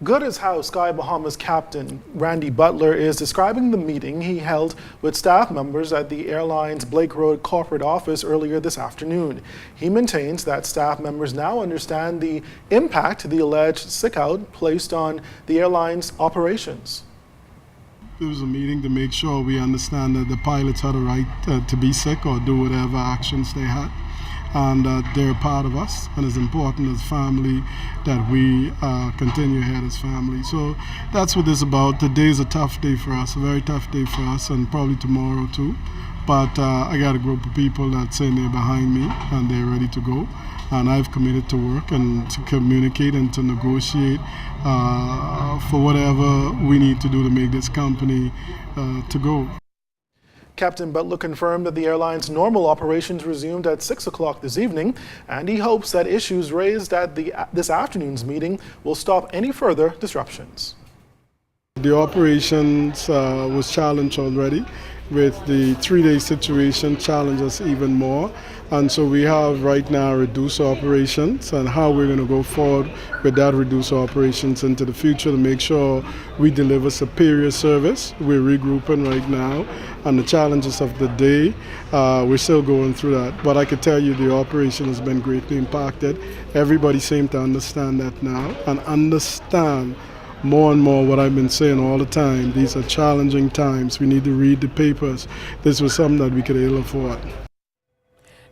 Good is how Sky Bahamas captain Randy Butler is describing the meeting he held with staff members at the airline's Blake Road corporate office earlier this afternoon. He maintains that staff members now understand the impact the alleged sick-out placed on the airline's operations. It was a meeting to make sure we understand that the pilots had a right to be sick or do whatever actions they had, and they're part of us, and it's important as family that we continue ahead as family. So that's what this is about. Today's a tough day for us, a very tough day for us, and probably tomorrow too. But I got a group of people that's in there behind me, and they're ready to go. And I've committed to work and to communicate and to negotiate for whatever we need to do to make this company to go. Captain Butler confirmed that the airline's normal operations resumed at 6 o'clock this evening, and he hopes that issues raised at this afternoon's meeting will stop any further disruptions. The operations was challenged already, with the 3-day situation challenge us even more. And so we have right now reduced operations and how we're going to go forward with that reduced operations into the future to make sure we deliver superior service. We're regrouping right now, and the challenges of the day, we're still going through that. But I can tell you the operation has been greatly impacted. Everybody seems to understand that now and understand more and more what I've been saying all the time. These are challenging times. We need to read the papers. This was something that we could ill afford.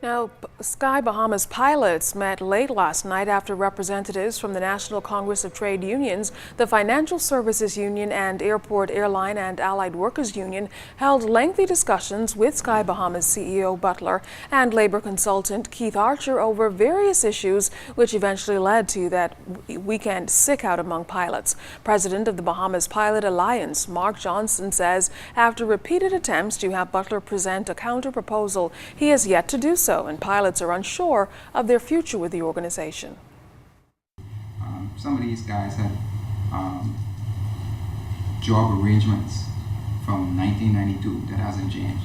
Now, Sky Bahamas pilots met late last night after representatives from the National Congress of Trade Unions, the Financial Services Union, and Airport, Airline and Allied Workers Union held lengthy discussions with Sky Bahamas CEO Butler and labor consultant Keith Archer over various issues, which eventually led to that weekend sick-out among pilots. President of the Bahamas Pilot Alliance, Mark Johnson, says after repeated attempts to have Butler present a counter-proposal, he has yet to do so, and pilots are unsure of their future with the organization. Some of these guys had job arrangements from 1992 that hasn't changed.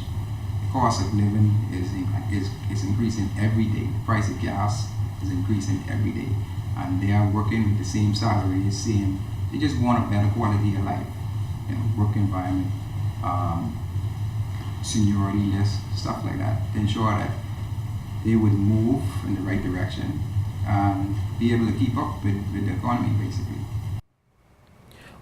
The cost of living is increasing every day. The price of gas is increasing every day, and they are working with the same salaries, they just want a better quality of life, work environment, seniority list, stuff like that, to ensure that they would move in the right direction and be able to keep up with the economy, basically.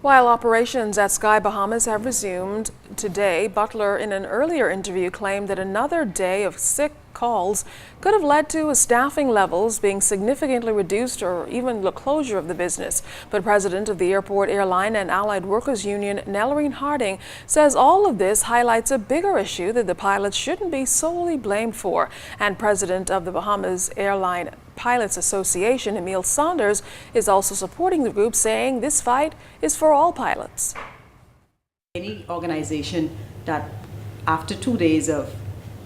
While operations at Sky Bahamas have resumed today, Butler, in an earlier interview, claimed that another day of sick calls could have led to staffing levels being significantly reduced or even the closure of the business. But President of the Airport, Airline and Allied Workers Union, Nellarine Harding, says all of this highlights a bigger issue that the pilots shouldn't be solely blamed for. And President of the Bahamas Airline Pilots Association, Emil Saunders, is also supporting the group, saying this fight is for all pilots. Any organization that after 2 days of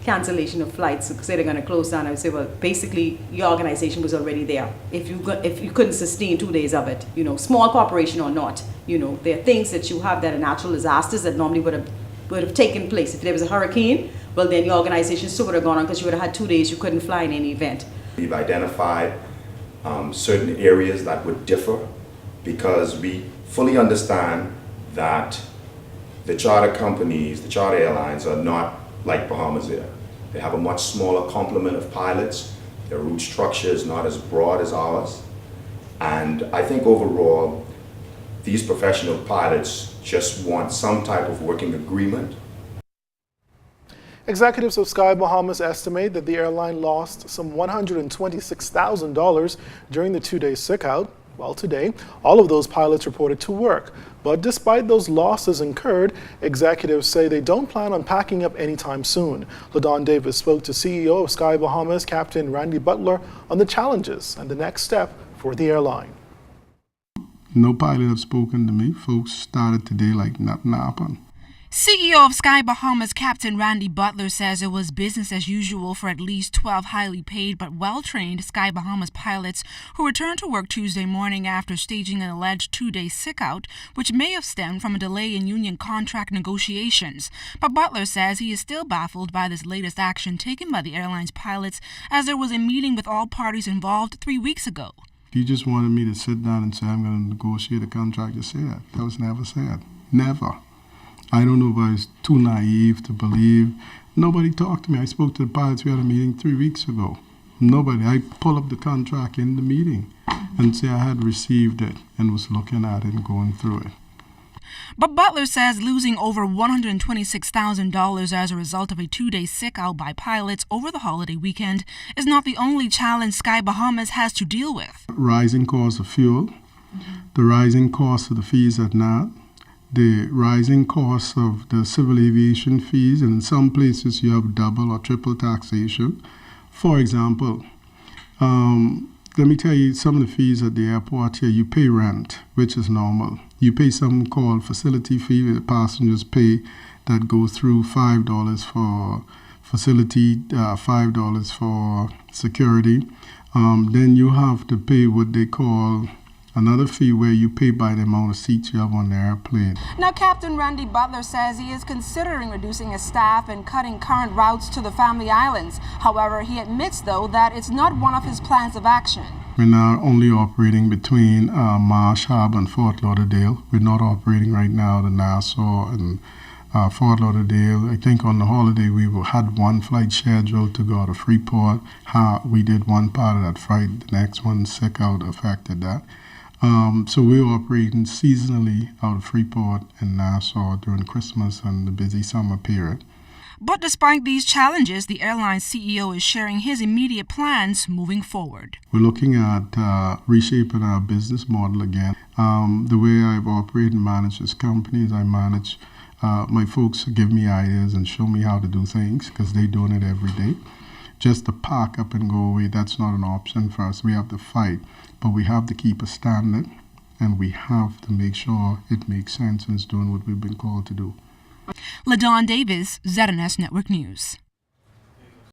cancellation of flights, say they're going to close down, I would say, well, basically your organization was already there. If you couldn't sustain 2 days of it, small corporation or not, there are things that you have that are natural disasters that normally would have taken place. If there was a hurricane, well, then your organization still would have gone on because you would have had 2 days you couldn't fly in any event. We've identified certain areas that would differ because we fully understand that the charter companies, the charter airlines are not like Bahamas Air. They have a much smaller complement of pilots. Their route structure is not as broad as ours. And I think overall, these professional pilots just want some type of working agreement. Executives of Sky Bahamas estimate that the airline lost some $126,000 during the 2-day sick-out. Well, today, all of those pilots reported to work. But despite those losses incurred, executives say they don't plan on packing up anytime soon. LaDon Davis spoke to CEO of Sky Bahamas, Captain Randy Butler, on the challenges and the next step for the airline. No pilot have spoken to me. Folks started today like nothing happened. CEO of Sky Bahamas Captain Randy Butler says it was business as usual for at least 12 highly paid but well-trained Sky Bahamas pilots who returned to work Tuesday morning after staging an alleged 2-day sick-out, which may have stemmed from a delay in union contract negotiations. But Butler says he is still baffled by this latest action taken by the airline's pilots, as there was a meeting with all parties involved 3 weeks ago. He just wanted me to sit down and say, I'm going to negotiate a contract to say that. That was never said. Never. I don't know if I was too naive to believe. Nobody talked to me. I spoke to the pilots. We had a meeting 3 weeks ago. Nobody. I pull up the contract in the meeting and say I had received it and was looking at it and going through it. But Butler says losing over $126,000 as a result of a 2-day sick out by pilots over the holiday weekend is not the only challenge Sky Bahamas has to deal with. Rising cost of fuel, the rising cost of the fees at NAT, the rising cost of the civil aviation fees, and in some places you have double or triple taxation. For example, let me tell you some of the fees at the airport here. You pay rent, which is normal. You pay something called facility fee that passengers pay that go through $5 for facility, $5 for security. Then you have to pay what they call another fee where you pay by the amount of seats you have on the airplane. Now, Captain Randy Butler says he is considering reducing his staff and cutting current routes to the Family Islands. However, he admits, though, that it's not one of his plans of action. We're now only operating between Marsh Harbor and Fort Lauderdale. We're not operating right now to Nassau and Fort Lauderdale. I think on the holiday we had one flight scheduled to go to Freeport. We did one part of that flight. The next one, sick out, affected that. So we're operating seasonally out of Freeport and Nassau during Christmas and the busy summer period. But despite these challenges, the airline's CEO is sharing his immediate plans moving forward. We're looking at reshaping our business model again. The way I've operated and managed this company is I manage, my folks give me ideas and show me how to do things because they're doing it every day. Just to pack up and go away, that's not an option for us. We have to fight, but we have to keep a standard and we have to make sure it makes sense and it's doing what we've been called to do. LaDawn Davis, ZNS Network News.